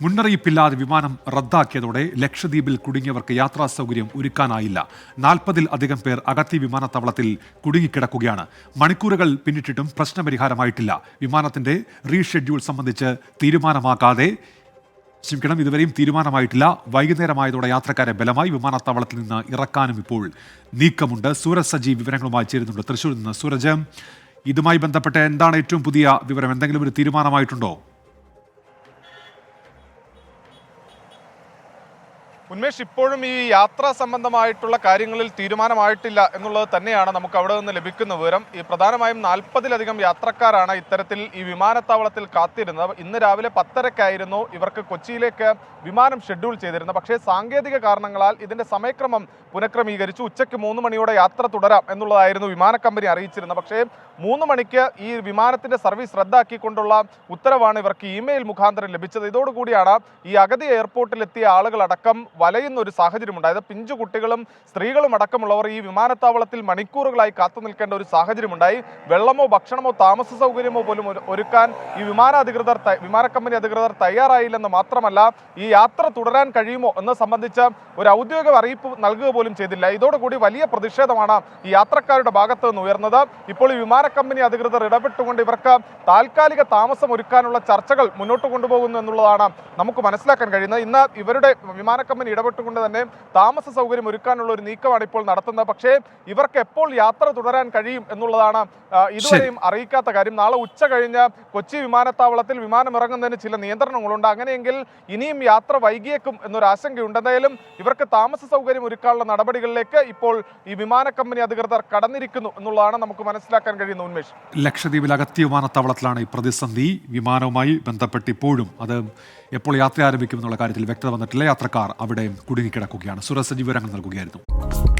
മുന്നറിയിപ്പില്ലാതെ വിമാനം റദ്ദാക്കിയതോടെ ലക്ഷദ്വീപിൽ കുടുങ്ങിയവർക്ക് യാത്രാ സൗകര്യം ഒരുക്കാനായില്ല. 40-ൽ-അധികം പേർ അഗത്തി വിമാനത്താവളത്തിൽ കുടുങ്ങിക്കിടക്കുകയാണ്. മണിക്കൂറുകൾ പിന്നിട്ടിട്ടും പ്രശ്നപരിഹാരമായിട്ടില്ല. വിമാനത്തിന്റെ റീഷെഡ്യൂൾ സംബന്ധിച്ച് ഇതുവരെയും തീരുമാനമായിട്ടില്ല. വൈകുന്നേരമായതോടെ യാത്രക്കാരെ ബലമായി വിമാനത്താവളത്തിൽ നിന്ന് ഇറക്കാനും ഇപ്പോൾ നീക്കമുണ്ട്. സൂരജ് സജി വിവരങ്ങളുമായി ചേരുന്നുണ്ട് തൃശ്ശൂരിൽ നിന്ന്. സൂരജ്, ഇതുമായി ബന്ധപ്പെട്ട് എന്താണ് ഏറ്റവും പുതിയ വിവരം? എന്തെങ്കിലും ഒരു തീരുമാനമായിട്ടുണ്ടോ? ഉന്മേഷ്, ഇപ്പോഴും ഈ യാത്രാ സംബന്ധമായിട്ടുള്ള കാര്യങ്ങളിൽ തീരുമാനമായിട്ടില്ല എന്നുള്ളത് തന്നെയാണ് നമുക്ക് അവിടെ നിന്ന് ലഭിക്കുന്ന വിവരം. ഈ പ്രധാനമായും 40-ലധികം യാത്രക്കാരാണ് ഇത്തരത്തിൽ ഈ വിമാനത്താവളത്തിൽ കാത്തിരുന്നത്. ഇന്ന് രാവിലെ 10:30-ക്കായിരുന്നു ഇവർക്ക് കൊച്ചിയിലേക്ക് വിമാനം ഷെഡ്യൂൾ ചെയ്തിരുന്നത്. പക്ഷേ സാങ്കേതിക കാരണങ്ങളാൽ ഇതിന്റെ സമയക്രമം പുനഃക്രമീകരിച്ചു. ഉച്ചയ്ക്ക് 3 മണിയോടെ യാത്ര തുടരാം എന്നുള്ളതായിരുന്നു വിമാന കമ്പനി അറിയിച്ചിരുന്നത്. പക്ഷേ 3 മണിക്ക് ഈ വിമാനത്തിന്റെ സർവീസ് റദ്ദാക്കിക്കൊണ്ടുള്ള ഉത്തരവാണ് ഇവർക്ക് ഇമെയിൽ മുഖാന്തരം ലഭിച്ചത്. ഇതോടുകൂടിയാണ് ഈ അഗതി എയർപോർട്ടിലെത്തിയ ആളുകളടക്കം വലയുന്ന ഒരു സാഹചര്യം ഉണ്ടായത്. പിഞ്ചു കുട്ടികളും സ്ത്രീകളും അടക്കമുള്ളവർ ഈ വിമാനത്താവളത്തിൽ മണിക്കൂറുകളായി കാത്തു നിൽക്കേണ്ട ഒരു സാഹചര്യമുണ്ടായി. വെള്ളമോ ഭക്ഷണമോ താമസ സൗകര്യമോ പോലും ഒരുക്കാൻ ഈ വിമാന കമ്പനി അധികൃതർ തയ്യാറായില്ലെന്ന് മാത്രമല്ല, ഈ യാത്ര തുടരാൻ കഴിയുമോ എന്ന് സംബന്ധിച്ച് ഒരു ഔദ്യോഗിക അറിയിപ്പ് നൽകുക പോലും ചെയ്തില്ല. ഇതോടുകൂടി വലിയ പ്രതിഷേധമാണ് ഈ യാത്രക്കാരുടെ ഭാഗത്ത് നിന്ന് ഉയർന്നത്. ഇപ്പോൾ ഈ വിമാന കമ്പനി അധികൃതർ ഇടപെട്ടുകൊണ്ട് ഇവർക്ക് താൽക്കാലിക താമസം ഒരുക്കാനുള്ള ചർച്ചകൾ മുന്നോട്ട് കൊണ്ടുപോകുന്നു എന്നുള്ളതാണ് നമുക്ക് മനസ്സിലാക്കാൻ കഴിയുന്നത്. ഇന്ന് ഇവരുടെ വിമാന കമ്പനി ഇടപെട്ടുകൊണ്ട് തന്നെ താമസ സൗകര്യം ഒരുക്കാനുള്ള ഒരു നീക്കമാണ് ഇപ്പോൾ നടത്തുന്നത്. പക്ഷേ ഇവർക്ക് എപ്പോൾ യാത്ര തുടരാൻ കഴിയും എന്നുള്ളതാണ് ഇതുവരെയും അറിയിക്കാത്ത കാര്യം. നാളെ ഉച്ച കഴിഞ്ഞ് കൊച്ചി വിമാനത്താവളത്തിൽ വിമാനം ഇറങ്ങുന്നതിന് ചില നിയന്ത്രണങ്ങളുണ്ട്. അങ്ങനെയെങ്കിൽ ഇനിയും യാത്ര വൈകിയേക്കും എന്നൊരു ആശങ്കയുണ്ട്. എന്തായാലും ഇവർക്ക് താമസ സൗകര്യം ഒരുക്കാനുള്ള നടപടികളിലേക്ക് ഇപ്പോൾ ഈ വിമാന കമ്പനി അധികൃതർ കടന്നിരിക്കുന്നു എന്നുള്ളതാണ് നമുക്ക് മനസ്സിലാക്കാൻ കഴിയുന്ന ഉന്മേഷ്. ലക്ഷദ്വീപിൽ അഗത്തി വിമാനത്താവളത്തിലാണ് ഈ പ്രതിസന്ധി. വിമാനവുമായി ബന്ധപ്പെട്ട് ഇപ്പോഴും അത് എപ്പോൾ യാത്ര ആരംഭിക്കുമെന്നുള്ള കാര്യത്തിൽ വ്യക്തത വന്നിട്ടില്ല. യാത്രക്കാർ അവിടെ കുടുങ്ങിക്കിടക്കുകയാണ്. സൂരജ് സജി വിവരങ്ങൾ നൽകുകയായിരുന്നു.